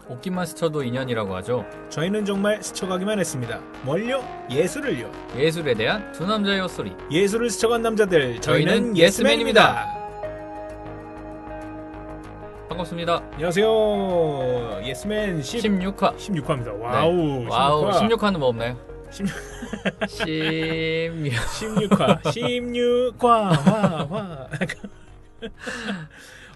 복귀만 스쳐도 인연이라고 하죠. 저희는 정말 스쳐가기만 했습니다. 뭘요? 예술을요. 예술에 대한 두 남자의 헛소리. 예술을 스쳐간 남자들, 저희는 예스맨입니다. 예스맨입니다. 반갑습니다. 안녕하세요. 예스맨 16화. 16화입니다. 와우. 와우. 16화. 16화는 뭐 없나요? 16... 16화. 16화. 화.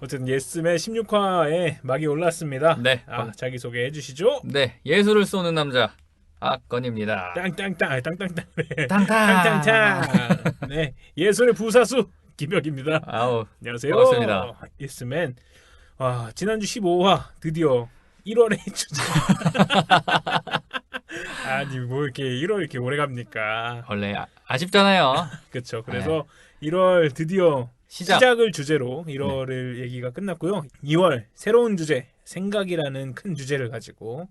어쨌든 예스맨 16화에 막이 올랐습니다. 네. 자기소개 해주시죠. 네. 예술을 쏘는 남자 악건입니다. 땅땅땅. 네. 땅땅. 네. 예술의 부사수 김혁입니다. 아우. 안녕하세요. 반갑습니다. 예스맨. 와, 지난주 15화 드디어 1월의 주제. 아니 뭐 이렇게 1월 이렇게 오래 갑니까? 원래 아쉽잖아요. 그렇죠. 그래서 1월 드디어 시작을 주제로 1월을 얘기가 끝났고요. 2월 새로운 주제 생각이라는 큰 주제를 가지고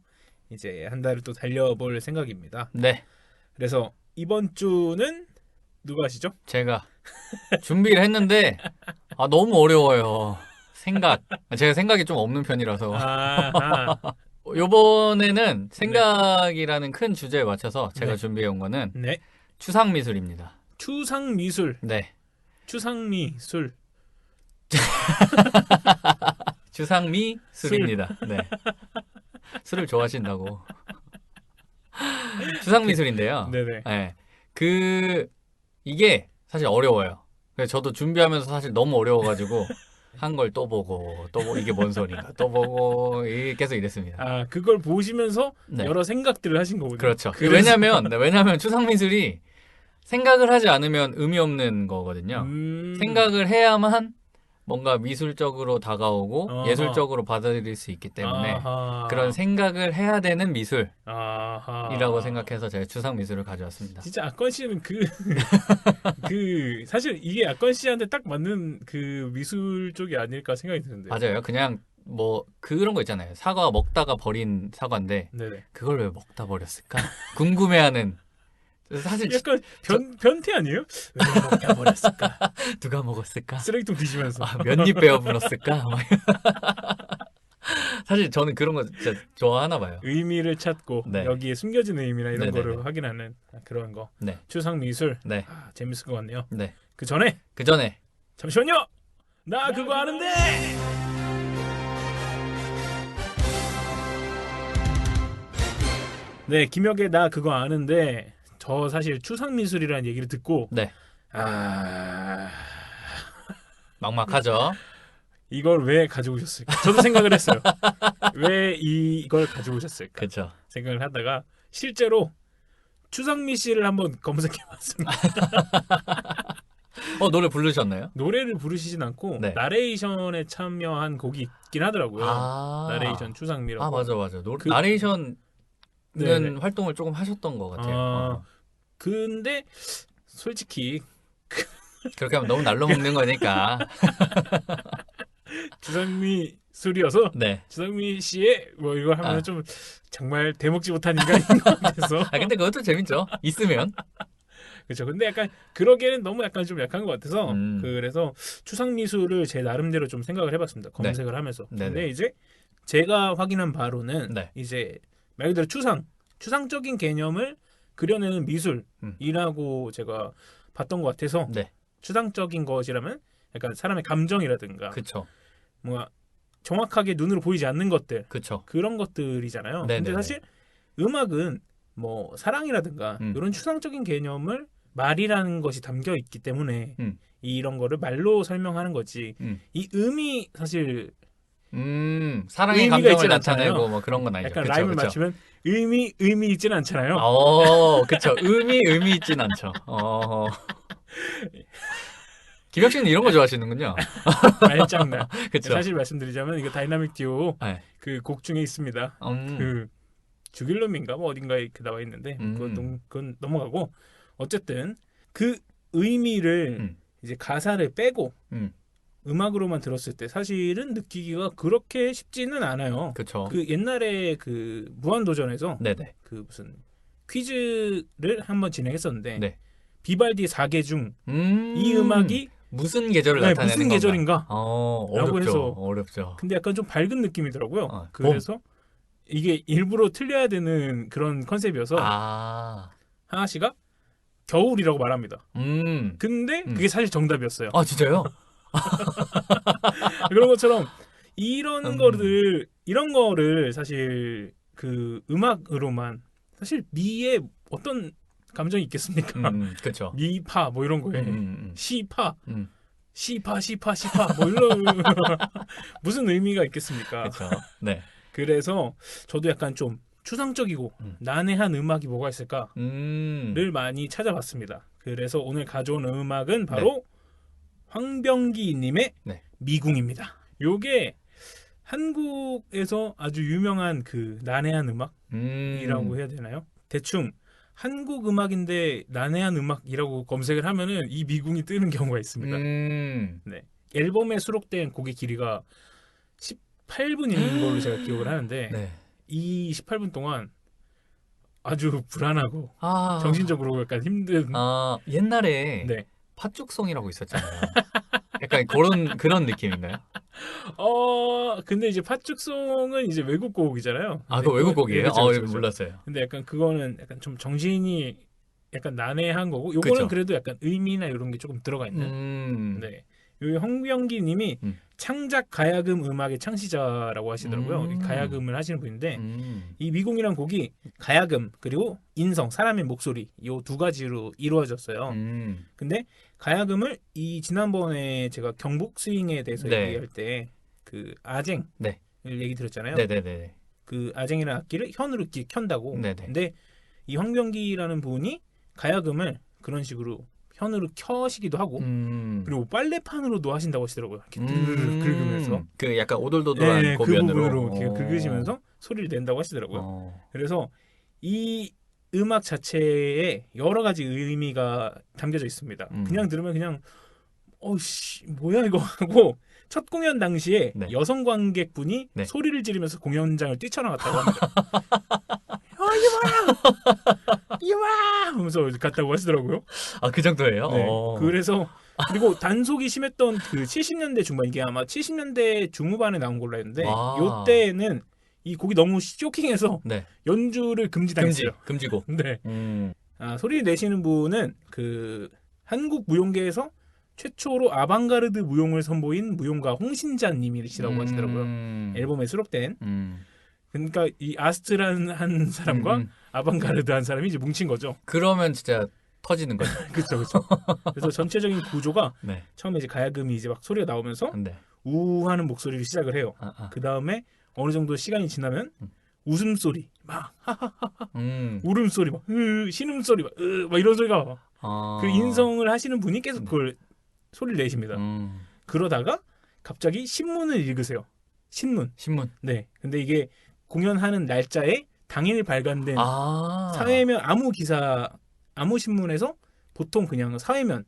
이제 한 달을 또 달려볼 생각입니다. 네. 그래서 이번 주는 누가 하시죠? 제가 준비를 했는데 너무 어려워요. 제가 생각이 좀 없는 편이라서 요번에는 생각이라는 큰 주제에 맞춰서 제가 준비해 온 거는 네. 추상미술입니다. 추상미술. 네. 추상미술. 추상미술입니다. 네. 술을 좋아하신다고. 추상미술인데요. 네네. 네. 이게 사실 어려워요. 그래서 저도 준비하면서 사실 너무 어려워가지고 한 걸 또 보고 이게 뭔 소리인가 또 보고 계속 이랬습니다. 그걸 보시면서 네. 여러 생각들을 하신 거군요. 그렇죠. 왜냐면 추상미술이 생각을 하지 않으면 의미 없는 거거든요. 생각을 해야만 뭔가 미술적으로 다가오고 예술적으로 받아들일 수 있기 때문에 그런 생각을 해야 되는 미술이라고 생각해서 제가 추상미술을 가져왔습니다. 진짜 악건 씨는 사실 이게 악건 씨한테 딱 맞는 그 미술 쪽이 아닐까 생각이 드는데. 맞아요. 그냥 뭐 그런 거 있잖아요. 사과 먹다가 버린 사과인데 네네. 그걸 왜 먹다 버렸을까? 궁금해하는. 사실 약간 변태 아니에요? 왜 먹다 버렸을까? 누가 먹었을까? 쓰레기통 뒤지면서 몇 입 베어 물었을까? 사실 저는 그런 거 진짜 좋아하나 봐요. 의미를 찾고 네. 여기에 숨겨진 의미나 이런 네네네. 거를 확인하는 그런 거. 네. 추상미술. 네. 재밌을 것 같네요. 네. 그 전에 잠시만요. 나 그거 아는데. 네, 김혁의 나 그거 아는데 저 사실 추상미술이라는 얘기를 듣고 네. 막막하죠. 이걸 왜 가지고 오셨을까? 저도 생각을 했어요. 왜 이걸 가지고 오셨을까? 그렇죠. 생각을 하다가 실제로 추상미 씨를 한번 검색해봤습니다. 노래 부르셨나요? 노래를 부르시진 않고 네. 나레이션에 참여한 곡이 있긴 하더라고요. 나레이션 추상미라고. 맞아. 나레이션은 네네. 활동을 조금 하셨던 것 같아요. 근데 솔직히 그렇게 하면 너무 날로 먹는 거니까. 추상미 술이어서 네. 추상미 씨의 뭐 이걸 하면 좀 정말 대먹지 못한 인간인 것 같아서. 근데 그것도 재밌죠. 있으면. 그렇죠. 근데 약간 그러기에는 너무 약간 좀 약한 것 같아서 그래서 추상미술을 제 나름대로 좀 생각을 해봤습니다. 검색을 하면서. 근데 이제 제가 확인한 바로는 이제 말 그대로 추상적인 개념을 그려내는 미술이라고 제가 봤던 것 같아서 추상적인 것이라면 약간 사람의 감정이라든가 그쵸. 뭔가 정확하게 눈으로 보이지 않는 것들 그쵸. 그런 것들이잖아요. 근데 사실 음악은 뭐 사랑이라든가 이런 추상적인 개념을 말이라는 것이 담겨 있기 때문에 이런 거를 말로 설명하는 거지. 이 음이 사실 사랑의 감정을 나타내고 뭐 그런 건 아니죠. 약간 그쵸, 라임을 그쵸. 맞추면 의미 있지는 않잖아요. 그쵸. 의미 있진 않죠. 김혁 씨는 이런 거 좋아하시는군요. 말장난. 그쵸. 사실 말씀드리자면 이거 다이나믹 듀오 네. 그 곡 중에 있습니다. 그 죽일 놈인가 뭐 어딘가에 나와 있는데 그건 넘어가고 어쨌든 그 의미를 이제 가사를 빼고 음악으로만 들었을 때 사실은 느끼기가 그렇게 쉽지는 않아요. 그쵸. 그 옛날에 그 무한도전에서 네네. 그 무슨 퀴즈를 한번 진행했었는데 네. 비발디 4개 중 이 음악이 무슨 계절을 나타내는 무슨 건가? 계절인가? 어렵죠. 해서 어렵죠. 근데 약간 좀 밝은 느낌이더라고요. 그래서 이게 일부러 틀려야 되는 그런 컨셉이어서 하하 씨가 겨울이라고 말합니다. 근데 그게 사실 정답이었어요. 아 진짜요? 그런 것처럼 이런 거를 사실 그 음악으로만 사실 미에 어떤 감정이 있겠습니까? 그렇죠. 미파 뭐 이런 거에 시파 시파 뭐 이런 무슨 의미가 있겠습니까? 그렇죠. 네. 그래서 저도 약간 좀 추상적이고 난해한 음악이 뭐가 있을까를 많이 찾아봤습니다. 그래서 오늘 가져온 음악은 바로 황병기님의 미궁입니다. 요게 한국에서 아주 유명한 그 난해한 음악이라고 해야 되나요? 대충 한국 음악인데 난해한 음악이라고 검색을 하면은 이 미궁이 뜨는 경우가 있습니다. 네. 앨범에 수록된 곡의 길이가 18분인 걸로 제가 기억을 하는데 이 18분 동안 아주 불안하고 정신적으로 약간 힘든 옛날에 팥죽송이라고 있었잖아요. 약간 그런 느낌인가요? 근데 이제 팥죽송은 이제 외국 곡이잖아요. 그거 외국 곡이에요? 그쵸. 몰랐어요. 근데 약간 그거는 약간 좀 정신이 약간 난해한 거고, 요거는 그래도 약간 의미나 이런 게 조금 들어가 있는. 네. 요 황병기 님이 창작 가야금 음악의 창시자라고 하시더라고요. 가야금을 하시는 분인데 이 미궁이란 곡이 가야금 그리고 인성, 사람의 목소리 요 두 가지로 이루어졌어요. 근데 가야금을 지난번에 제가 경북 스윙에 대해서 얘기할 때 그 아쟁을 얘기 드렸잖아요. 네네네. 그 아쟁이라는 악기를 현으로 이렇게 켠다고. 근데 이 황병기라는 분이 가야금을 그런 식으로 현으로 켜시기도 하고 그리고 빨래판으로도 하신다고 하시더라고요. 이렇게 긁으면서 그 약간 오돌도돌한 고변으로 그 부분으로 이렇게 긁으시면서 소리를 낸다고 하시더라고요. 그래서 이 음악 자체에 여러 가지 의미가 담겨져 있습니다. 그냥 들으면 그냥 어씨 뭐야 이거 하고 첫 공연 당시에 여성 관객분이 소리를 지르면서 공연장을 뛰쳐나갔다고 합니다. 이게 뭐야 하면서 갔다고 하시더라고요. 그 정도예요? 네. 그래서 그리고 단속이 심했던 그 70년대 중반, 이게 아마 70년대 중후반에 나온 걸로 했는데 이때는 이 곡이 너무 쇼킹해서 연주를 금지당했어요. 금지곡. 네. 소리 내시는 분은 그 한국 무용계에서 최초로 아방가르드 무용을 선보인 무용가 홍신자님이시라고 하시더라고요. 앨범에 수록된. 그러니까 이 아스트라는 한 사람과 아방가르드 한 사람이 이제 뭉친 거죠. 그러면 진짜 터지는 거죠. 그렇죠. 그래서 전체적인 구조가 처음에 이제 가야금이 이제 막 소리가 나오면서 우하는 목소리를 시작을 해요. 그 다음에 어느 정도 시간이 지나면 웃음소리, 막 하하하하, 울음소리, 막 신음소리, 막 이런 소리가 그 인성을 하시는 분이 계속 그걸 소리를 내십니다. 그러다가 갑자기 신문을 읽으세요. 신문. 네. 근데 이게 공연하는 날짜에 당일 발간된 사회면 아무 신문에서 보통 그냥 사회면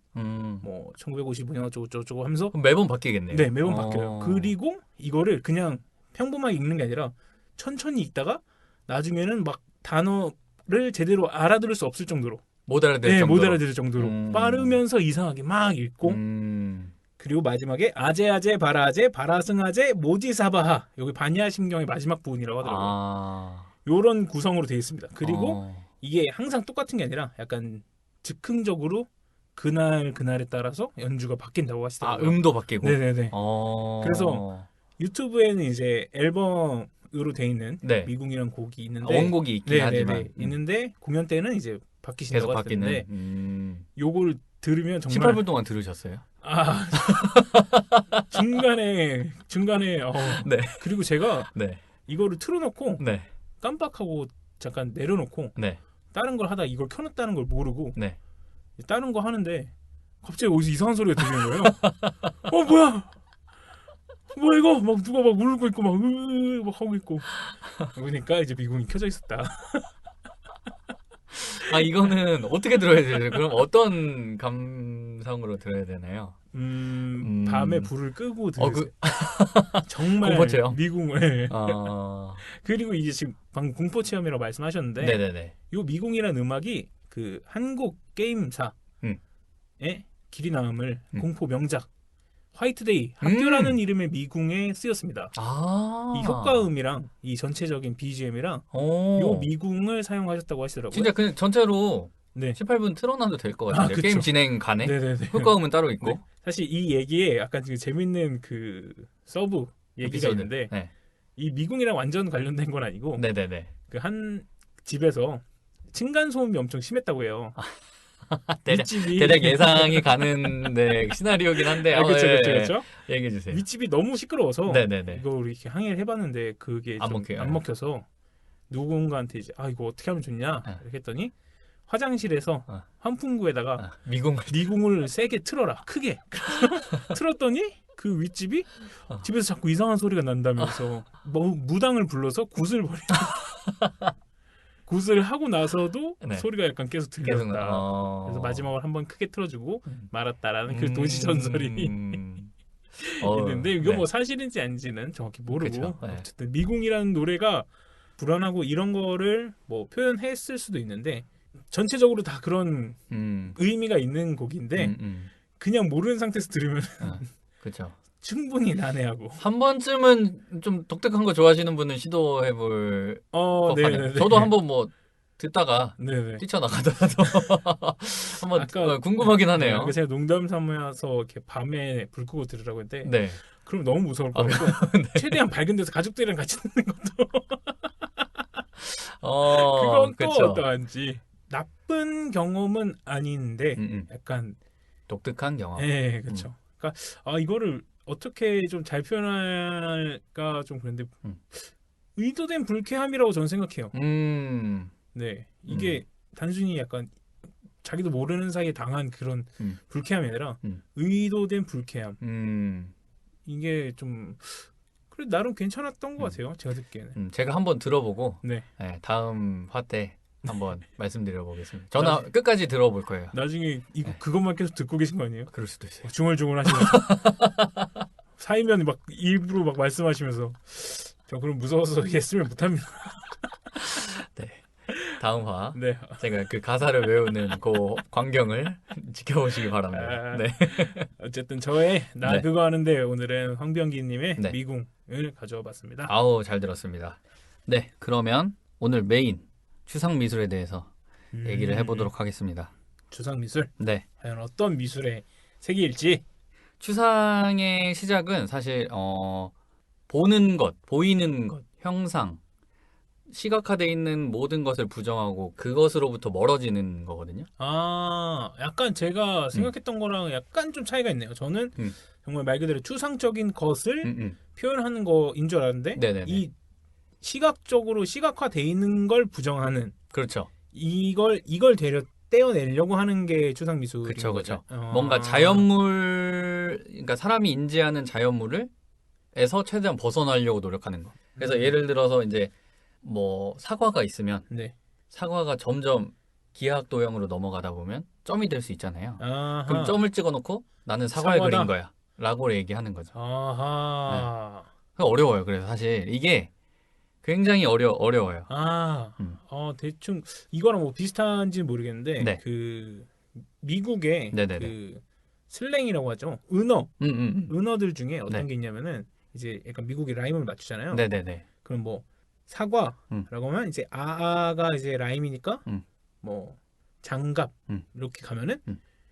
뭐 1955년 어쩌고 하면서 매번 바뀌겠네요. 네, 매번 바뀌어요. 그리고 이거를 그냥 평범하게 읽는 게 아니라 천천히 읽다가 나중에는 막 단어를 제대로 알아들을 수 없을 정도로 못 알아들을 정도로 빠르면서 이상하게 막 읽고 그리고 마지막에 아제아제 바라제 바라승아제 모지사바하, 여기 반야심경의 마지막 부분이라고 하더라고요. 요런 구성으로 되어 있습니다. 그리고 이게 항상 똑같은 게 아니라 약간 즉흥적으로 그날에 따라서 연주가 바뀐다고 하시더라고요. 음도 바뀌고. 네네네. 그래서 유튜브에는 이제 앨범으로 돼 있는 미궁이라는 곡이 있는데 원곡이 있긴 하지만 있는데 공연 때는 이제 바뀌신다고 하시는데 요걸 들으면 정말 18분 동안 들으셨어요? 중간에 그리고 제가 이거를 틀어놓고 깜빡하고 잠깐 내려놓고 다른 걸 하다 이걸 켜놨다는 걸 모르고 다른 거 하는데 갑자기 어디서 이상한 소리가 들리는 거예요. 뭐야 이거 막 누가 막 울고 있고 막 하고 있고 그러니까 이제 미궁이 켜져 있었다. 이거는 어떻게 들어야 되죠? 그럼 어떤 감성으로 들어야 되나요? 밤에 불을 끄고 들으세요. 정말 공포 체험? 미궁을. 그리고 이제 지금 방금 공포 체험이라고 말씀하셨는데, 네네네. 요 미궁이라는 음악이 그 한국 게임사의 길이 남을 공포 명작 화이트데이 학교라는 이름의 미궁에 쓰였습니다. 이 효과음이랑 이 전체적인 BGM이랑 요 미궁을 사용하셨다고 하시더라고요. 진짜 그냥 전체로 18분 틀어놔도 될 것 같아요. 게임 진행 간에 효과음은 따로 있고. 네. 사실 이 얘기에 약간 지금 재밌는 그 서브 얘기가 있는데 이 미궁이랑 완전 관련된 건 아니고 그 한 집에서 층간 소음이 엄청 심했다고 해요. 대략 예상이 가는 시나리오긴 한데. 그렇죠. 얘기해 주세요. 윗집이 너무 시끄러워서 이거 이렇게 항의를 해봤는데 그게 안 먹혀서 누군가한테 이제 이거 어떻게 하면 좋냐 이렇게 했더니 화장실에서 환풍구에다가 미궁을 세게 틀어라, 크게. 틀었더니 그 윗집이 집에서 자꾸 이상한 소리가 난다면서 무당을 불러서 굿을 버려. 굿을 하고 나서도 소리가 약간 계속 들렸다. 그래서 마지막으로 한번 크게 틀어주고 말았다라는 그 도시 전설이 있는데 이거 뭐 사실인지 아닌지는 정확히 모르고 어쨌든 미궁이라는 노래가 불안하고 이런 거를 뭐 표현했을 수도 있는데 전체적으로 다 그런 의미가 있는 곡인데 그냥 모르는 상태에서 들으면 그렇죠. 충분히 난해하고 한 번쯤은 좀 독특한 거 좋아하시는 분은 시도해볼 법하네요. 저도 한번 뭐 듣다가 뛰쳐나가더라도 한번 궁금하긴 하네요. 제가 농담 삼아서 이렇게 밤에 불 끄고 들으라고 했는데 그럼 너무 무서울 것 같고 최대한 밝은 데서 가족들이랑 같이 듣는 것도 그건 또 어떠한지. 나쁜 경험은 아닌데 약간 독특한 경험. 네, 그렇죠. 그러니까 이거를 어떻게 좀 잘 표현할까 좀 그런데 의도된 불쾌함이라고 저는 생각해요. 네, 이게 단순히 약간 자기도 모르는 사이에 당한 그런 불쾌함이 아니라 의도된 불쾌함. 이게 좀 그래 나름 괜찮았던 것 같아요. 제가 듣기에는. 제가 한번 들어보고 다음 화 때 한번 말씀드려보겠습니다. 전화 끝까지 들어볼 거예요. 나중에 그것만 계속 듣고 계신 거 아니에요? 그럴 수도 있어요. 중얼중얼 하시면서 사이면 막 일부러 막 말씀하시면서 저 그럼 무서워서 했으면 못합니다. 다음 화 제가 그 가사를 외우는 그 광경을 지켜보시기 바랍니다. 어쨌든 저의 나 그거 하는데 오늘은 황병기님의 미궁을 가져와 봤습니다. 잘 들었습니다. 그러면 오늘 메인 추상 미술에 대해서 얘기를 해보도록 하겠습니다. 추상 미술? 과연 어떤 미술의 세계일지? 추상의 시작은 사실 보는 것, 보이는 것, 형상, 시각화되어 있는 모든 것을 부정하고 그것으로부터 멀어지는 거거든요. 약간 제가 생각했던 거랑 약간 좀 차이가 있네요. 저는 정말 말 그대로 추상적인 것을 표현하는 거인 줄 알았는데 이 시각적으로 시각화되어 있는 걸 부정하는. 그렇죠. 이걸 떼어내려고 하는 게 추상 미술인 거죠. 뭔가 자연물, 그러니까 사람이 인지하는 자연물을 에서 최대한 벗어나려고 노력하는 거. 그래서 예를 들어서 이제 뭐 사과가 있으면 사과가 점점 기하학도형으로 넘어가다 보면 점이 될 수 있잖아요. 그럼 점을 찍어놓고 나는 사과를 그린 거야 라고 얘기하는 거죠. 어려워요. 그래서 사실 이게 굉장히 어려워요. 대충 이거랑 뭐 비슷한지는 모르겠는데 그 미국의 그 슬랭이라고 하죠. 은어들 중에 어떤 게 있냐면은 이제 약간 미국이 라임을 맞추잖아요. 그럼 뭐 사과라고 하면 이제 아가 이제 라임이니까 뭐 장갑 이렇게 가면은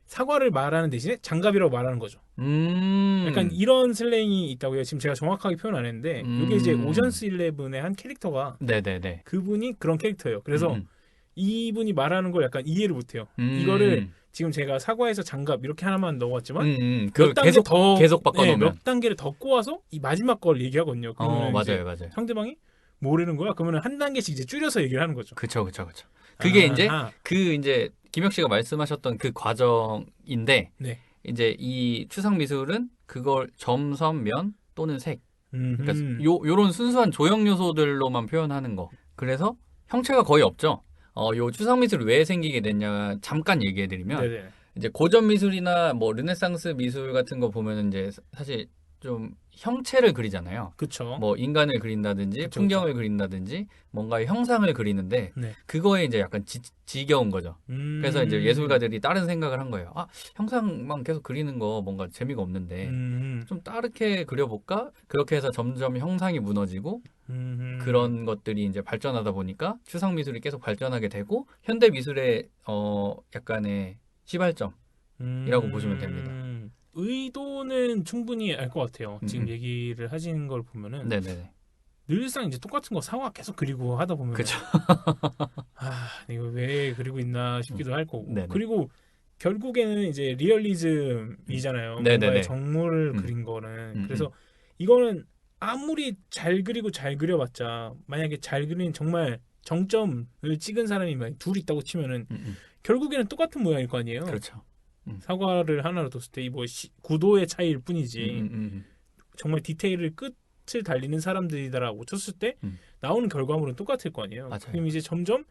사과를 말하는 대신에 장갑이라고 말하는 거죠. 약간 이런 슬랭이 있다고요. 지금 제가 정확하게 표현 안 했는데 이게 이제 오션스 11의 한 캐릭터가 그분이 그런 캐릭터예요. 그래서 이분이 말하는 걸 약간 이해를 못해요. 이거를 지금 제가 사과에서 장갑 이렇게 하나만 넣어봤지만 몇 단계 계속 바꿔놓으면 몇 단계를 더 꼬아서 이 마지막 걸 얘기하거든요. 그러면 맞아요. 상대방이 모르는 거야. 그러면 한 단계씩 이제 줄여서 얘기를 하는 거죠. 그렇죠. 그게 이제 이제 김혁 씨가 말씀하셨던 그 과정인데 이제 이 추상 미술은 그걸 점, 선, 면 또는 색 그러니까 요런 순수한 조형 요소들로만 표현하는 거. 그래서 형체가 거의 없죠. 요 추상 미술이 왜 생기게 됐냐 잠깐 얘기해 드리면 이제 고전 미술이나 뭐 르네상스 미술 같은 거 보면은 이제 사실 좀 형체를 그리잖아요. 그쵸. 뭐 인간을 그린다든지 그쵸, 풍경을 그린다든지 뭔가의 형상을 그리는데 네. 그거에 이제 약간 지겨운 거죠. 그래서 이제 예술가들이 다른 생각을 한 거예요. 아, 형상만 계속 그리는 거 뭔가 재미가 없는데 좀 다르게 그려볼까? 그렇게 해서 점점 형상이 무너지고 그런 것들이 이제 발전하다 보니까 추상 미술이 계속 발전하게 되고 현대 미술의 약간의 시발점이라고 보시면 됩니다. 의도는 충분히 알 것 같아요. 지금 얘기를 하시는 걸 보면은 네네. 늘상 이제 똑같은 거 사과 계속 그리고 하다 보면 그쵸. 아 이거 왜 그리고 있나 싶기도 할 거고 네네. 그리고 결국에는 이제 리얼리즘이잖아요. 뭔가의 정물을 그린 거는 그래서 이거는 아무리 잘 그리고 잘 그려봤자 만약에 잘 그린 정말 정점을 찍은 사람이 막 둘 있다고 치면은 결국에는 똑같은 모양일 거 아니에요. 그렇죠. 사과를 하나로 뒀을 때 뭐 구도의 차이일 뿐이지 정말 디테일을 끝을 달리는 사람들이다라고 쳤을 때 나오는 결과물은 똑같을 거 아니에요. 맞아요. 그럼 이제 점점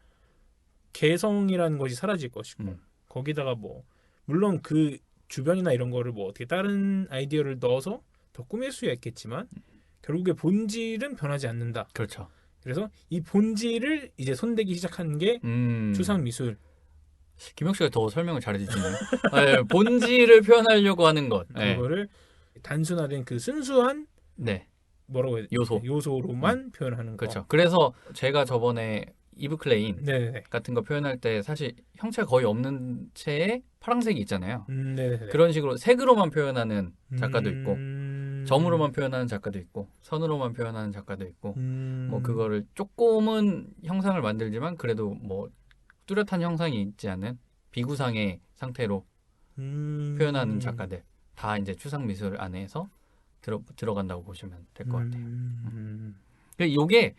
개성이라는 것이 사라질 것이고 거기다가 뭐 물론 그 주변이나 이런 거를 뭐 어떻게 다른 아이디어를 넣어서 더 꾸밀 수야 있겠지만 결국에 본질은 변하지 않는다. 그렇죠. 그래서 이 본질을 이제 손대기 시작한 게 추상 미술. 김혁 씨가 더 설명을 잘해주시네요. 네, 본질을 표현하려고 하는 것. 그거를 단순화된 그 순수한 네. 뭐라고 해야 되나? 요소로만 표현하는 거. 그렇죠. 그래서 제가 저번에 이브 클레인 네네네. 같은 거 표현할 때 사실 형체가 거의 없는 채에 파란색이 있잖아요. 네네네. 그런 식으로 색으로만 표현하는 작가도 있고 점으로만 표현하는 작가도 있고 선으로만 표현하는 작가도 있고 뭐 그거를 조금은 형상을 만들지만 그래도 뭐 뚜렷한 형상이 있지 않은 비구상의 상태로 표현하는 작가들 다 이제 추상 미술 안에서 들어간다고 보시면 될 것 같아요. 이게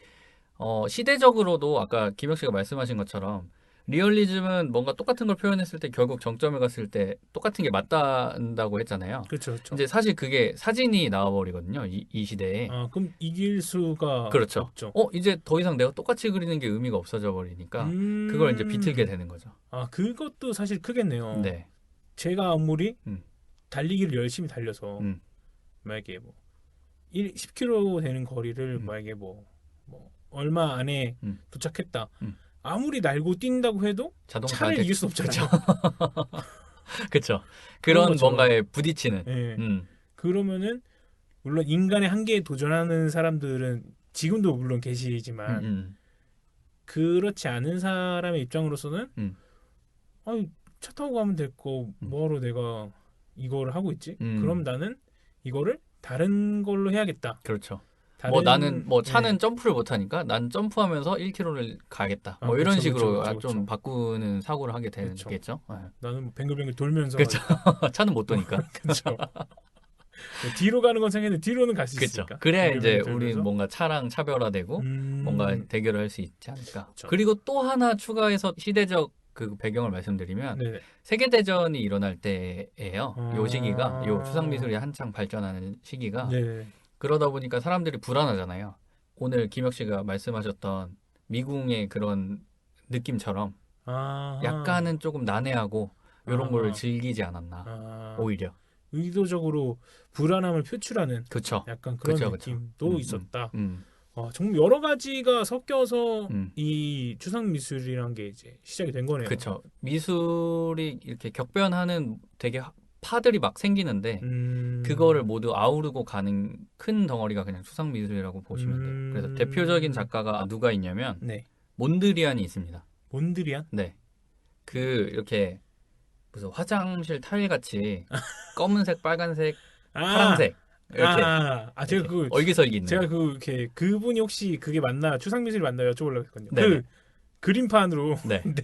시대적으로도 아까 김혁 씨가 말씀하신 것처럼 리얼리즘은 뭔가 똑같은 걸 표현했을 때 결국 정점에 갔을 때 똑같은 게 맞다고 했잖아요. 그렇죠. 이제 사실 그게 사진이 나와버리거든요. 이 시대에. 그럼 이길 수가 그렇죠. 없죠. 이제 더 이상 내가 똑같이 그리는 게 의미가 없어져 버리니까 그걸 이제 비틀게 되는 거죠. 그것도 사실 크겠네요. 네. 제가 아무리 달리기를 열심히 달려서 만약에 뭐 10km 되는 거리를 만약에 뭐 얼마 안에 도착했다. 아무리 날고 뛴다고 해도 차를 이길 수 없잖아요. 그렇죠. 그런 뭔가에 부딪히는. 네. 그러면은 물론 인간의 한계에 도전하는 사람들은 지금도 물론 계시지만 그렇지 않은 사람의 입장으로서는 아니 차 타고 가면 될 거 뭐하러 내가 이거를 하고 있지? 그럼 나는 이거를 다른 걸로 해야겠다. 그렇죠. 나는 차는 점프를 못 하니까 난 점프하면서 1km를 가야겠다. 이런 식으로 좀 바꾸는 사고를 하게 되겠죠. 나는 뭐 뱅글뱅글 돌면서 차는 못 도니까. 그렇죠. 뒤로 가는 건 생각했는데 뒤로는 갈 수 있으니까. 그래야 이제 우리 뭔가 차랑 차별화되고 뭔가 대결을 할 수 있지 않을까. 그쵸. 그리고 또 하나 추가해서 시대적 그 배경을 말씀드리면 세계대전이 일어날 때예요. 요 시기가 요 추상미술이 한창 발전하는 시기가 그러다 보니까 사람들이 불안하잖아요. 오늘 김혁 씨가 말씀하셨던 미궁의 그런 느낌처럼 약간은 조금 난해하고 이런 걸 즐기지 않았나. 오히려. 의도적으로 불안함을 표출하는 그쵸. 약간 그런 느낌도 있었다. 정말 여러 가지가 섞여서 이 추상 미술이란 게 이제 시작이 된 거네요. 그렇죠. 미술이 이렇게 격변하는 되게 파들이 막 생기는데 그거를 모두 아우르고 가는 큰 덩어리가 그냥 추상 미술이라고 보시면 돼요. 그래서 대표적인 작가가 누가 있냐면 몬드리안이 있습니다. 몬드리안? 네. 이렇게 무슨 화장실 타일 같이 검은색, 빨간색, 파란색 이렇게. 제가 얼기설기 있는. 제가 이렇게 그분이 혹시 그게 맞나 추상 미술이 맞나 여쭤보려고 했거든요. 그림판으로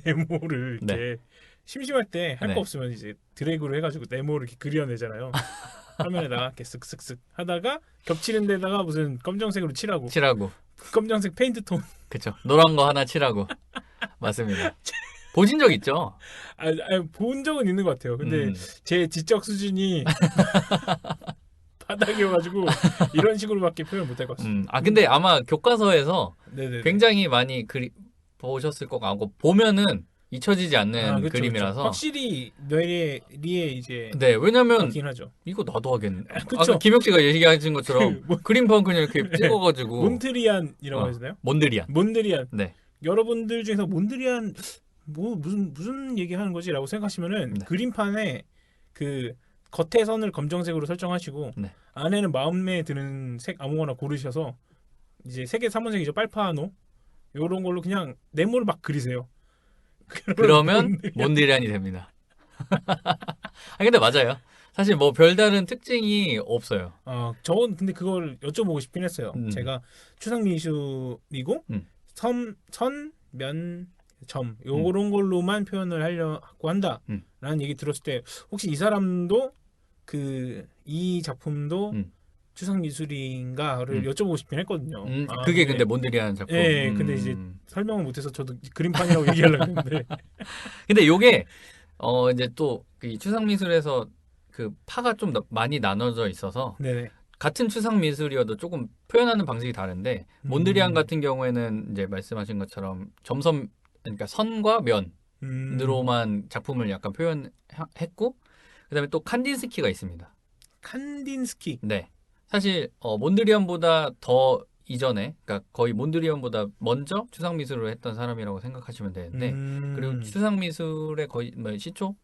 네모를 이렇게 심심할 때 할 거 없으면 이제 드래그로 해가지고 네모를 이렇게 그려내잖아요. 화면에다가 이렇게 쓱쓱쓱 하다가 겹치는 데다가 무슨 검정색으로 칠하고 검정색 페인트 톤. 그렇죠. 노란 거 하나 칠하고. 맞습니다. 보신 적 있죠? 본 적은 있는 것 같아요. 근데 제 지적 수준이 바닥이어가지고 이런 식으로밖에 표현 못할 것 같습니다. 근데 아마 교과서에서 굉장히 많이 보셨을 것 같고 보면은 잊혀지지 않는 그쵸, 그림이라서 그쵸. 확실히 뇌리에 이제 네, 왜냐면 하죠. 이거 나도 하겠네. 그쵸. 아까 김혁 씨가 얘기하신 것처럼 그림판 그냥 이렇게 찍어가지고 몬트리안이라고 하시나요? 몬드리안. 네. 여러분들 중에서 몬드리안 뭐 무슨 얘기하는 거지라고 생각하시면은 네. 그림판에 그 겉에 선을 검정색으로 설정하시고 네. 안에는 마음에 드는 색 아무거나 고르셔서 이제 색의 3원색이죠. 빨파노 요런 걸로 그냥 네모를 막 그리세요. 그러면 몬드리안이 됩니다. 근데 맞아요. 사실 뭐 별다른 특징이 없어요. 저는 근데 그걸 여쭤보고 싶긴 했어요. 제가 추상 미술이고 선, 면, 점 요런 걸로만 표현을 하려고 한다라는 얘기 들었을 때 혹시 이 사람도 이 작품도 추상 미술인가를 여쭤보고 싶긴 했거든요. 그게 근데 몬드리안 작품. 네, 근데 이제 설명을 못해서 저도 그림판이라고 얘기하려고 했는데. 근데 요게 이제 또 이 추상 미술에서 그 파가 좀 많이 나눠져 있어서 네네. 같은 추상 미술이어도 조금 표현하는 방식이 다른데 몬드리안 같은 경우에는 이제 말씀하신 것처럼 점선 그러니까 선과 면으로만 작품을 약간 표현했고 그다음에 또 칸딘스키가 있습니다. 칸딘스키. 네. 사실 몬드리안보다 더 이전에 그러니까 거의 몬드리안보다 먼저 추상 미술을 했던 사람이라고 생각하시면 되는데 그리고 추상 미술의 거의 시초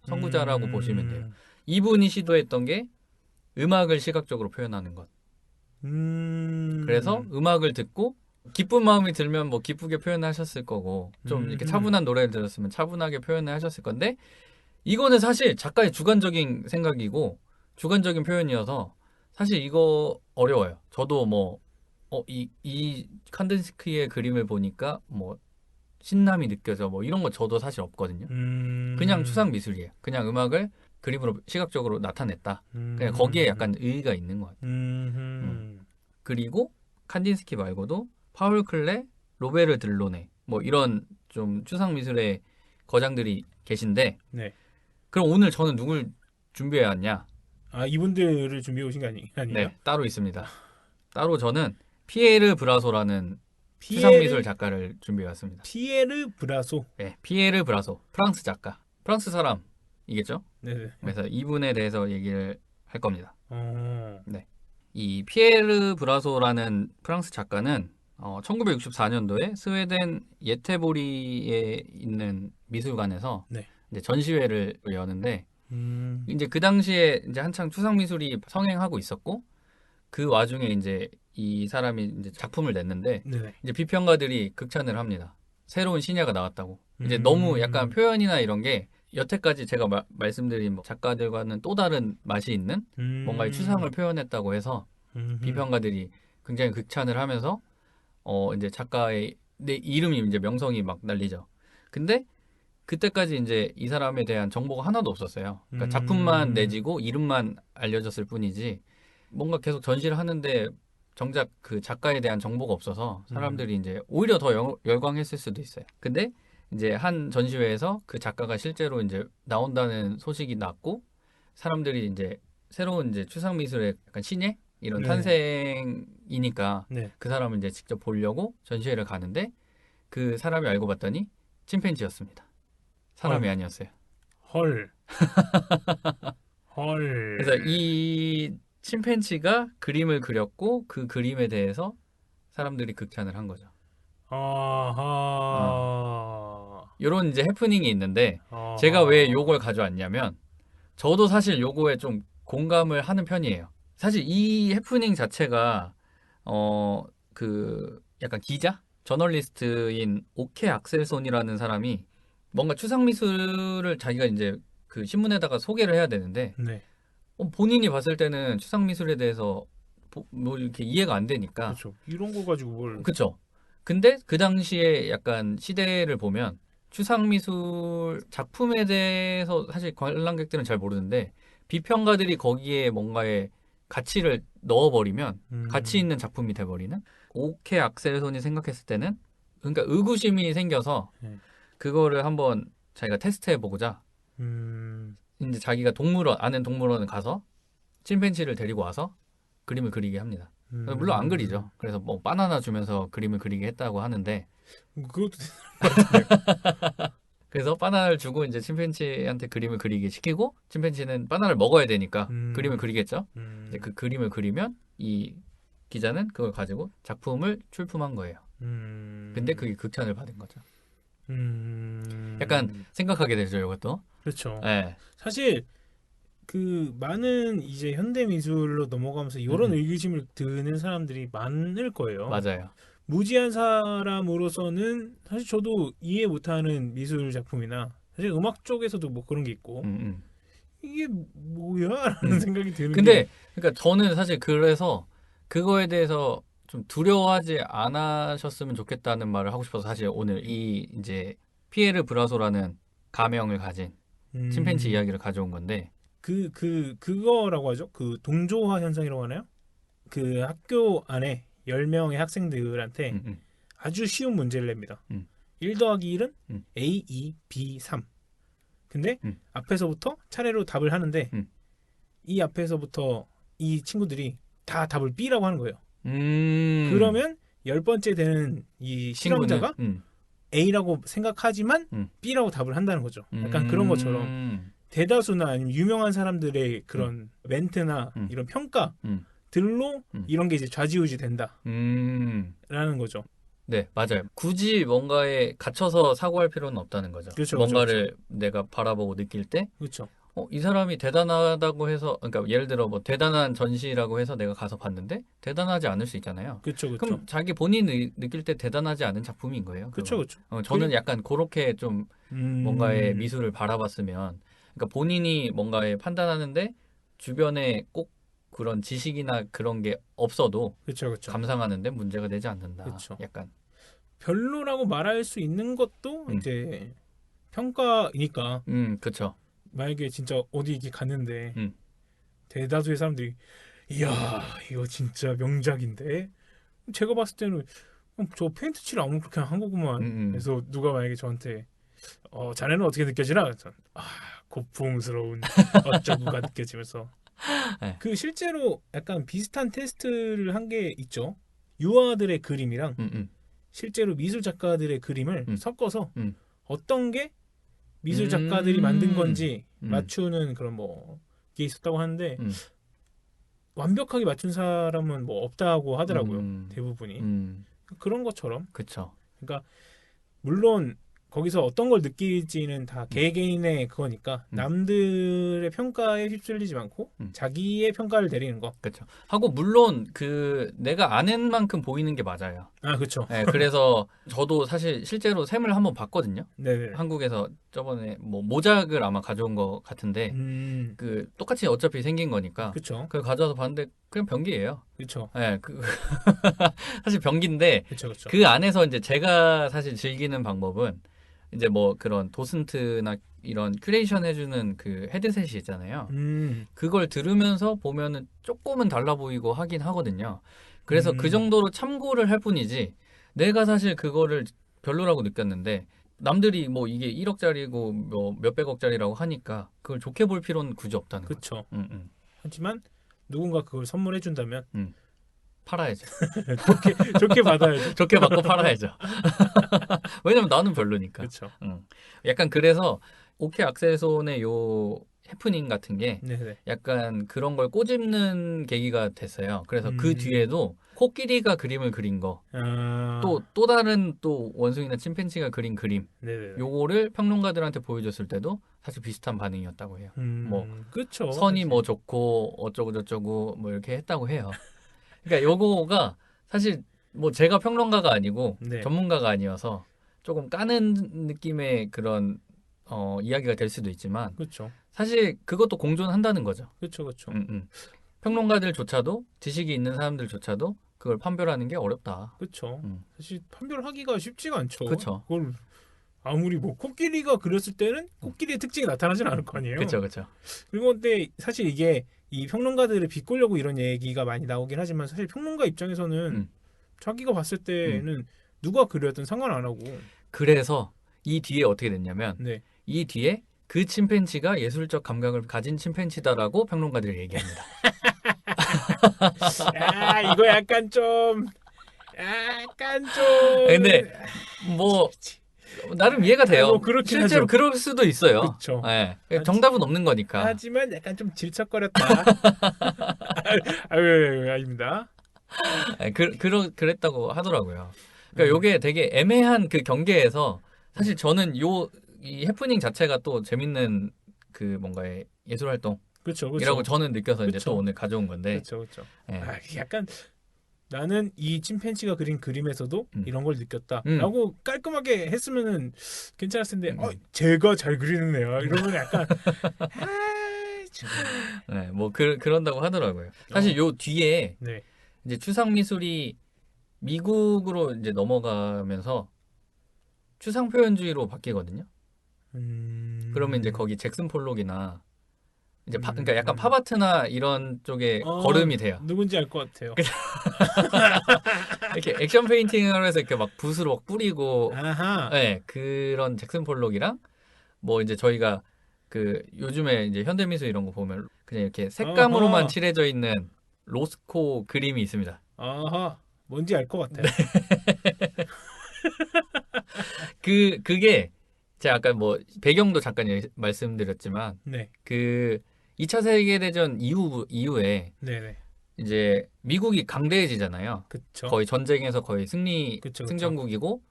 선구자라고 보시면 돼요. 이분이 시도했던 게 음악을 시각적으로 표현하는 것. 그래서 음악을 듣고 기쁜 마음이 들면 뭐 기쁘게 표현하셨을 거고 좀 이렇게 차분한 노래를 들었으면 차분하게 표현을 하셨을 건데 이거는 사실 작가의 주관적인 생각이고 주관적인 표현이어서 사실 이거 어려워요. 저도 뭐 이 칸딘스키의 그림을 보니까 뭐 신남이 느껴져 뭐 이런 거 저도 사실 없거든요. 그냥 추상 미술이에요. 그냥 음악을 그림으로 시각적으로 나타냈다. 그냥 거기에 약간 의의가 있는 것 같아요. 그리고 칸딘스키 말고도 파울 클레, 로베르 들로네 뭐 이런 좀 추상 미술의 거장들이 계신데 네. 그럼 오늘 저는 누굴 준비해 왔냐? 이분들을 준비해 오신 거 아니에요? 네, 따로 있습니다. 따로 저는 피에르 브라소라는 추상미술 작가를 준비해 왔습니다. 피에르 브라소. 네, 피에르 브라소. 프랑스 작가. 프랑스 사람이겠죠? 네. 그래서 이분에 대해서 얘기를 할 겁니다. 네. 이 피에르 브라소라는 프랑스 작가는 1964년도에 스웨덴 예테보리에 있는 미술관에서 이제 전시회를 여는데 이제 그 당시에 이제 한창 추상 미술이 성행하고 있었고 그 와중에 이제 이 사람이 이제 작품을 냈는데 이제 비평가들이 극찬을 합니다. 새로운 신예가 나왔다고. 이제 너무 약간 표현이나 이런 게 여태까지 제가 말씀드린 뭐 작가들과는 또 다른 맛이 있는 뭔가의 추상을 표현했다고 해서 비평가들이 굉장히 극찬을 하면서 이제 작가의 내 이름이 이제 명성이 막 날리죠. 근데 그때까지 이제 이 사람에 대한 정보가 하나도 없었어요. 그러니까 작품만 내지고 이름만 알려졌을 뿐이지 뭔가 계속 전시를 하는데 정작 그 작가에 대한 정보가 없어서 사람들이 이제 오히려 더 열광했을 수도 있어요. 근데 이제 한 전시회에서 그 작가가 실제로 이제 나온다는 소식이 났고 사람들이 이제 새로운 이제 추상 미술의 약간 신예 이런 탄생이니까 그 사람을 이제 직접 보려고 전시회를 가는데 그 사람이 알고 봤더니 침팬지였습니다. 사람이 아니었어요. 헐. 그래서 이 침팬지가 그림을 그렸고 그 그림에 대해서 사람들이 극찬을 한 거죠. 이런 이제 해프닝이 있는데 제가 왜 요걸 가져왔냐면 저도 사실 요거에 좀 공감을 하는 편이에요. 사실 이 해프닝 자체가 그 약간 기자, 저널리스트인 오케 악셀손이라는 사람이 뭔가 추상 미술을 자기가 이제 그 신문에다가 소개를 해야 되는데 본인이 봤을 때는 추상 미술에 대해서 뭐 이렇게 이해가 안 되니까 그렇죠. 이런 거 가지고 뭘 그렇죠. 근데 그 당시에 약간 시대를 보면 추상 미술 작품에 대해서 사실 관람객들은 잘 모르는데 비평가들이 거기에 뭔가의 가치를 넣어버리면 가치 있는 작품이 돼버리는 오케 악셀손이 생각했을 때는 그러니까 의구심이 생겨서 그거를 한번 자기가 테스트해보고자 이제 자기가 아는 동물원을 가서 침팬지를 데리고 와서 그림을 그리게 합니다. 물론 안 그리죠. 그래서 뭐 바나나 주면서 그림을 그리게 했다고 하는데 그것도 그래서 바나나를 주고 이제 침팬지한테 그림을 그리게 시키고 침팬지는 바나나를 먹어야 되니까 그림을 그리겠죠. 이제 그 그림을 그리면 이 기자는 그걸 가지고 작품을 출품한 거예요. 근데 그게 극찬을 받은 거죠. 약간 생각하게 되죠, 이것도. 그렇죠. 네. 사실 그 많은 이제 현대 미술로 넘어가면서 이런 의구심을 드는 사람들이 많을 거예요. 맞아요. 무지한 사람으로서는 사실 저도 이해 못하는 미술 작품이나 사실 음악 쪽에서도 뭐 그런 게 있고 이게 뭐야라는 생각이 드는. 근데 그러니까 저는 사실 그래서 그거에 대해서 좀 두려워하지 않으셨으면 좋겠다는 말을 하고 싶어서 사실 오늘 이 이제 피에르 브라소라는 가명을 가진 침팬지 이야기를 가져온 건데 그거라고 하죠. 그 동조화 현상이라고 하나요? 그 학교 안에 10명의 학생들한테 아주 쉬운 문제를 냅니다. 1 더하기 1은 A, 2, B, 3. 근데 앞에서부터 차례로 답을 하는데 이 앞에서부터 이 친구들이 다 답을 B라고 하는 거예요. 그러면 10번째 되는 이 실험자가 A라고 생각하지만 B라고 답을 한다는 거죠. 약간 그런 것처럼 대다수나 아니면 유명한 사람들의 그런 멘트나 이런 평가들로 이런 게 이제 좌지우지 된다라는 거죠. 네, 맞아요. 굳이 뭔가에 갇혀서 사고할 필요는 없다는 거죠. 그렇죠, 뭔가를 그렇죠. 내가 바라보고 느낄 때, 그렇죠. 이 사람이 대단하다고 해서, 그러니까 예를 들어 뭐 대단한 전시라고 해서 내가 가서 봤는데 대단하지 않을 수 있잖아요. 그렇죠, 그렇죠. 그럼 자기 본인이 느낄 때 대단하지 않은 작품인 거예요. 그렇죠, 그렇죠. 저는 약간 그렇게 좀 뭔가의 미술을 바라봤으면, 그러니까 본인이 뭔가에 판단하는데 주변에 꼭 그런 지식이나 그런 게 없어도 그렇죠, 그렇죠. 감상하는데 문제가 되지 않는다. 그렇죠. 약간 별로라고 말할 수 있는 것도 이제 평가이니까. 그렇죠. 만약에 진짜 어디 이렇게 갔는데 대다수의 사람들이 이야 이거 진짜 명작인데 제가 봤을 때는 저 페인트 칠 아무렇게 그냥 한 거구만. 그래서 누가 만약에 저한테 자네는 어떻게 느껴지나? 고풍스러운 어쩌구가 느껴지면서 네. 그 실제로 약간 비슷한 테스트를 한 게 있죠. 유아들의 그림이랑 실제로 미술 작가들의 그림을 섞어서 어떤 게 미술 작가들이 만든 건지 맞추는 그런 뭐 게 있었다고 하는데 완벽하게 맞춘 사람은 뭐 없다고 하더라고요. 대부분이. 그런 것처럼. 그렇죠. 그러니까 물론 거기서 어떤 걸 느끼지는 다 개개인의 그거니까 남들의 평가에 휩쓸리지 않고 자기의 평가를 내리는 거. 그렇죠. 하고 물론 그 내가 아는 만큼 보이는 게 맞아요. 그렇죠. 네, 그래서 저도 사실 실제로 샘을 한번 봤거든요. 네네. 한국에서 저번에 뭐 모작을 아마 가져온 것 같은데 그 똑같이 어차피 생긴 거니까. 그렇죠. 그걸 가져와서 봤는데 그냥 변기예요. 그렇죠. 네, 사실 변기인데 그쵸, 그쵸. 그 안에서 이제 제가 사실 즐기는 방법은 이제 뭐 그런 도슨트나 이런 큐레이션 해주는 그 헤드셋이 있잖아요. 그걸 들으면서 보면은 조금은 달라 보이고 하긴 하거든요. 그래서 그 정도로 참고를 할 뿐이지 내가 사실 그거를 별로라고 느꼈는데 남들이 뭐 이게 1억짜리고 뭐 몇백억짜리라고 하니까 그걸 좋게 볼 필요는 굳이 없다는 거죠. 그렇죠. 하지만 누군가 그걸 선물해 준다면 팔아야죠. 좋게 받아야죠. 좋게 받고 팔아야죠. 왜냐면 나는 별로니까. 그렇죠. 약간 그래서 오케이 악셀손의 요 해프닝 같은 게 네네. 약간 그런 걸 꼬집는 계기가 됐어요. 그래서 그 뒤에도 코끼리가 그림을 그린 거, 또 다른 또 원숭이나 침팬지가 그린 그림, 네네. 요거를 평론가들한테 보여줬을 때도 사실 비슷한 반응이었다고 해요. 뭐 그렇죠. 선이 사실. 뭐 좋고 어쩌고 저쩌고 뭐 이렇게 했다고 해요. 그러니까 요거가 사실 뭐 제가 평론가가 아니고 전문가가 아니어서 조금 까는 느낌의 그런 이야기가 될 수도 있지만 그렇죠. 사실 그것도 공존한다는 거죠. 그렇죠, 그렇죠. 평론가들조차도 지식이 있는 사람들조차도 그걸 판별하는 게 어렵다. 그렇죠. 사실 판별하기가 쉽지가 않죠. 그렇죠. 그걸 아무리 뭐 코끼리가 그렸을 때는 코끼리의 특징이 나타나진 않을 거 아니에요. 그렇죠, 그렇죠. 그리고 근데 사실 이게 이 평론가들을 비꼬려고 이런 얘기가 많이 나오긴 하지만 사실 평론가 입장에서는 자기가 봤을 때는 누가 그렸든 상관 안 하고. 그래서 이 뒤에 어떻게 됐냐면 이 뒤에 그 침팬지가 예술적 감각을 가진 침팬지다라고 평론가들이 얘기합니다. 이거 약간 좀 근데 뭐 나름 이해가 돼요. 뭐 그렇긴 실제로 하죠. 그럴 수도 있어요. 그렇죠. 네. 정답은 없는 거니까. 하지만 약간 좀 질척거렸다. 아닙니다. 그랬다고 하더라고요. 그러니까 요게 되게 애매한 그 경계에서 사실 저는 이 해프닝 자체가 또 재밌는 그 뭔가의 예술 활동. 이라고 저는 느껴서 이제 또 오늘 가져온 건데. 그렇죠. 네. 약간 나는 이 침팬지가 그린 그림에서도 이런 걸 느꼈다라고 깔끔하게 했으면은 괜찮았을 텐데 제가 잘 그리는 애야 이러면 약간 네, 뭐 그런다고 하더라고요. 사실 요 뒤에 네. 이제 추상 미술이 미국으로 이제 넘어가면서 추상 표현주의로 바뀌거든요. 그러면 이제 거기 잭슨 폴록이나 이제 그러니까 약간 팝아트나 이런 쪽에 걸음이 돼요. 누군지 알 것 같아요. 이렇게 액션 페인팅을 해서 이렇게 막 붓으로 막 뿌리고, 네, 그런 잭슨 폴록이랑 뭐 이제 저희가 그 요즘에 이제 현대미술 이런 거 보면 그냥 이렇게 색감으로만 칠해져 있는 로스코 그림이 있습니다. 뭔지 알 것 같아요. 그게 제가 아까 뭐 배경도 잠깐 말씀드렸지만, 네. 그 2차 세계대전 이후에 네네. 이제 미국이 강대해지잖아요. 그쵸. 거의 전쟁에서 거의 승전국이고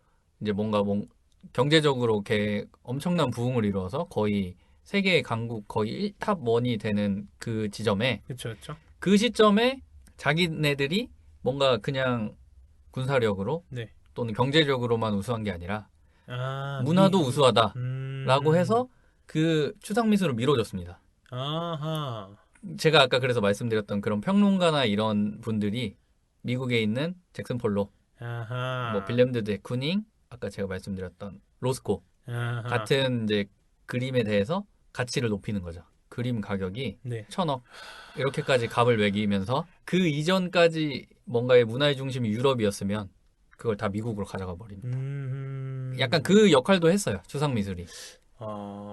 이제 뭔가 경제적으로 이렇게 엄청난 부흥을 이루어서 거의 세계의 강국 거의 1탑 1이 되는 그 지점에 그쵸. 그 시점에 자기네들이 뭔가 그냥 군사력으로 또는 경제적으로만 우수한 게 아니라 문화도 우수하다라고 해서 그 추상 미술을 밀어줬습니다. 제가 아까 그래서 말씀드렸던 그런 평론가나 이런 분들이 미국에 있는 잭슨 폴록, 뭐 빌렘드 데 쿠닝, 아까 제가 말씀드렸던 로스코 같은 이제 그림에 대해서 가치를 높이는 거죠. 그림 가격이 1,000억 이렇게까지 값을 매기면서 그 이전까지 뭔가의 문화의 중심이 유럽이었으면 그걸 다 미국으로 가져가 버리는. 약간 그 역할도 했어요. 추상 미술이.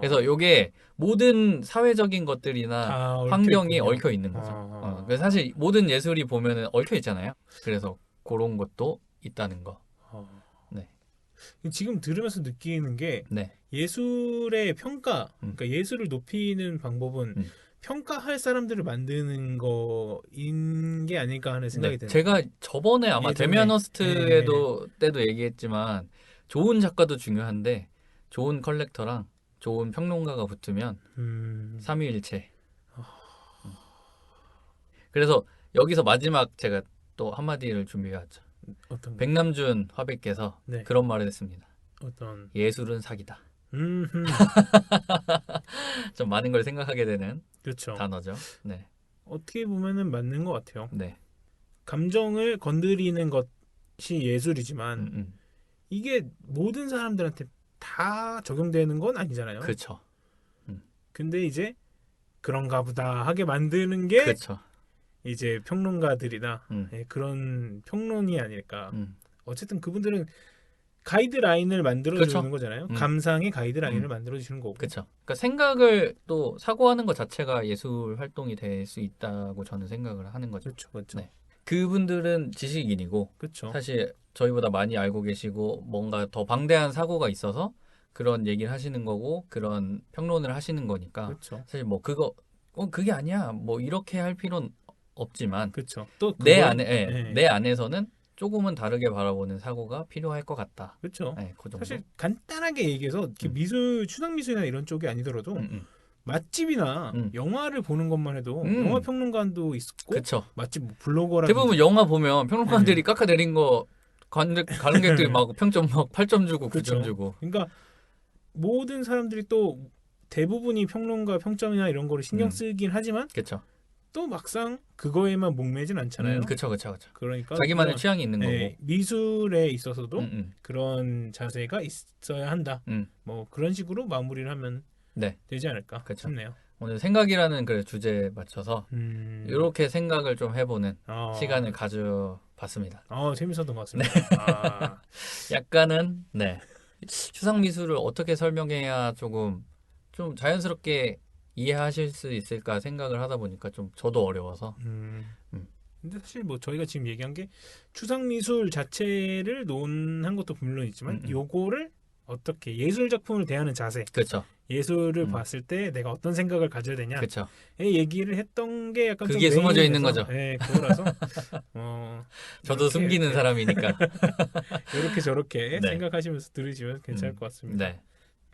그래서 요게 모든 사회적인 것들이나 환경이 얽혀 있는 거죠. 그래서 사실 모든 예술이 보면은 얽혀 있잖아요. 그래서 그런 것도 있다는 거. 네. 지금 들으면서 느끼는 게 예술의 평가, 그러니까 예술을 높이는 방법은 평가할 사람들을 만드는 거인 게 아닐까 하는 생각이 드네요. 제가 저번에 아마 데미안 허스트에도 때도 얘기했지만 좋은 작가도 중요한데 좋은 컬렉터랑 좋은 평론가가 붙으면 삼위일체. 그래서 여기서 마지막 제가 또 한마디를 준비해왔죠. 백남준 화백께서 그런 말을 했습니다. 예술은 사기다. 좀 많은 걸 생각하게 되는 단어죠. 네. 어떻게 보면은 맞는 것 같아요. 감정을 건드리는 것이 예술이지만 이게 모든 사람들한테 다 적용되는 건 아니잖아요. 그렇죠. 근데 이제 그런가 보다 하게 만드는 게 그렇죠. 이제 평론가들이나 그런 평론이 아닐까. 어쨌든 그분들은 가이드라인을 만들어주는 거잖아요. 감상의 가이드라인을 만들어주시는 거고. 그렇죠. 그러니까 생각을 또 사고하는 것 자체가 예술 활동이 될 수 있다고 저는 생각을 하는 거죠. 그렇죠. 네. 그분들은 지식인이고 사실 저희보다 많이 알고 계시고 뭔가 더 방대한 사고가 있어서 그런 얘기를 하시는 거고 그런 평론을 하시는 거니까 사실 뭐 그게 아니야 뭐 이렇게 할 필요는 없지만 또 내 안에서는 조금은 다르게 바라보는 사고가 필요할 것 같다. 그렇죠. 네, 그 정도. 사실 간단하게 얘기해서 미술, 추상 미술이나 이런 쪽이 아니더라도 맛집이나 영화를 보는 것만 해도 영화 평론가도 있고 맛집 블로거라든지 대부분 영화 보면 평론가들이 깎아내린 거 관객들이 막 평점 막 8점 주고 9점 주고. 그러니까 모든 사람들이 또 대부분이 평론가 평점이나 이런 거를 신경 쓰긴 하지만 또 막상 그거에만 목매진 않잖아요. 그렇죠. 그러니까 자기만의 취향이 있는 거고. 미술에 있어서도 그런 자세가 있어야 한다. 뭐 그런 식으로 마무리를 하면 되지 않을까 싶네요. 오늘 생각이라는 그 주제에 맞춰서 이렇게 생각을 좀 해보는 시간을 가져봤습니다. 재밌었던 것 같습니다. 약간은 추상 미술을 어떻게 설명해야 좀 자연스럽게 이해하실 수 있을까 생각을 하다 보니까 좀 저도 어려워서. 근데 사실 뭐 저희가 지금 얘기한 게 추상 미술 자체를 논한 것도 물론 있지만 요거를 어떻게 예술 작품을 대하는 자세, 그렇죠. 예술을 봤을 때 내가 어떤 생각을 가져야 되냐, 그렇죠. 얘기를 했던 게 약간 그게 좀 숨어져 있는 거죠. 네, 그거라서 저도 숨기는 사람이니까 이렇게 저렇게 네. 생각하시면서 들으시면 괜찮을 것 같습니다. 네.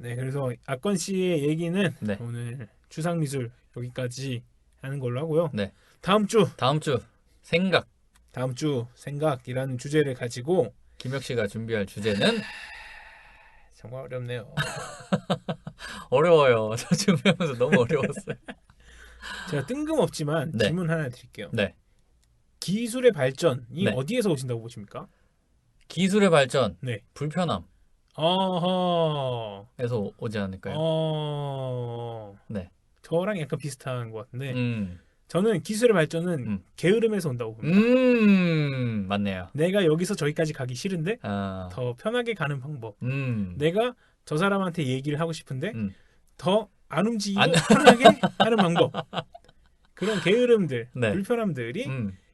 네, 그래서 악건 씨의 얘기는 네. 오늘 추상미술 여기까지 하는 걸로 하고요. 네. 다음 주 생각. 다음 주 생각이라는 주제를 가지고 김혁 씨가 준비할 주제는 정말 어렵네요. 어려워요. 저 준비하면서 너무 어려웠어요. 제가 뜬금없지만 네. 질문 하나 드릴게요. 네. 기술의 발전이 네. 어디에서 오신다고 보십니까? 기술의 발전, 네. 불편함. 어허. 에서 오지 않을까요? 네. 저랑 약간 비슷한 것 같은데 저는 기술의 발전은 게으름에서 온다고 봅니다. 맞네요. 내가 여기서 저기까지 가기 싫은데 더 편하게 가는 방법. 내가 저 사람한테 얘기를 하고 싶은데 더 안 움직이고 편하게 하는 방법. 그런 게으름들, 네. 불편함들이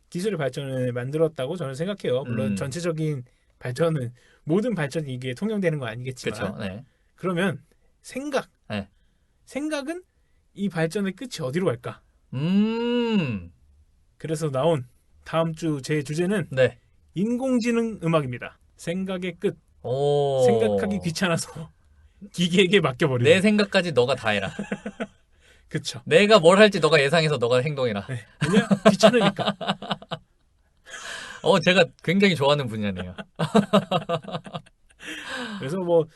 기술의 발전을 만들었다고 저는 생각해요. 물론 전체적인 발전은 모든 발전이 이게 통용되는 건 아니겠지만 그쵸, 네. 그러면 생각은 이 발전의 끝이 어디로 갈까? 그래서 나온 다음 주 제 주제는 네. 인공지능 음악입니다. 생각의 끝. 생각하기 귀찮아서 기계에게 맡겨버리는. 내 생각까지 너가 다 해라. 그쵸. 내가 뭘 할지 너가 예상해서 너가 행동해라. 네. 왜냐? 귀찮으니까. 제가 굉장히 좋아하는 분야네요. 그래서 뭐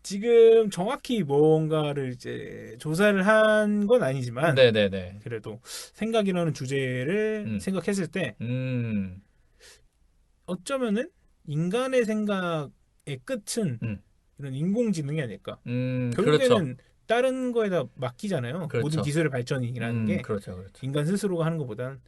지금 정확히 뭔가를 이제 조사를 한 건 아니지만 네네네. 그래도 생각이라는 주제를 생각했을 때 어쩌면은 인간의 생각의 끝은 이런 인공지능이 아닐까. 결국에는 그렇죠. 다른 거에다 맡기잖아요. 그렇죠. 모든 기술의 발전이라는 게 그렇죠. 인간 스스로가 하는 것보다는.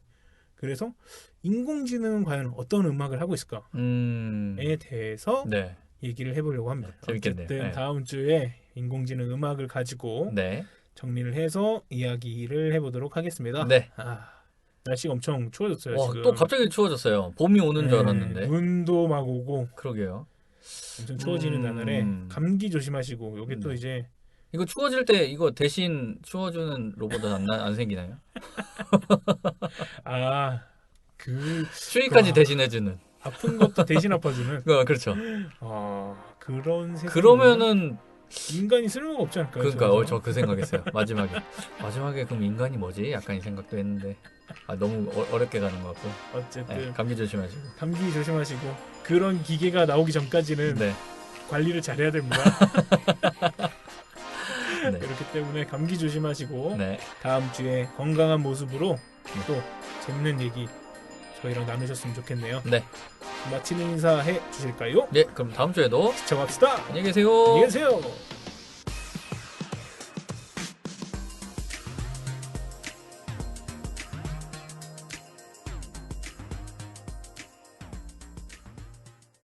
그래서 인공지능은 과연 어떤 음악을 하고 있을까에 대해서 네. 얘기를 해보려고 합니다. 재밌겠네요. 어쨌든 네. 다음 주에 인공지능 음악을 가지고 네. 정리를 해서 이야기를 해보도록 하겠습니다. 네. 날씨가 엄청 추워졌어요. 지금. 또 갑자기 추워졌어요. 봄이 오는 줄 알았는데. 눈도 막 오고. 그러게요. 엄청 추워지는 나날에 감기 조심하시고 여기 또 이제 이거 추워질 때 이거 대신 추워주는 로봇은 안 생기나요? 추위까지 대신해주는. 아픈 것도 대신 아파주는. 그렇죠. 그런 세상. 그러면은 인간이 쓸모가 없지 않을까요? 그러니까 저 그 생각했어요. 마지막에 그럼 인간이 뭐지? 약간 이 생각도 했는데 너무 어렵게 가는 것 같고. 어쨌든 네, 감기 조심하시고. 감기 조심하시고 그런 기계가 나오기 전까지는 네. 관리를 잘해야 됩니다. 네. 그렇기 때문에 감기 조심하시고 네. 다음 주에 건강한 모습으로 또 재밌는 얘기 저희랑 나누셨으면 좋겠네요. 네. 마치는 인사 해 주실까요? 네, 그럼 다음 주에도 시청합시다. 안녕히 계세요. 안녕히 계세요.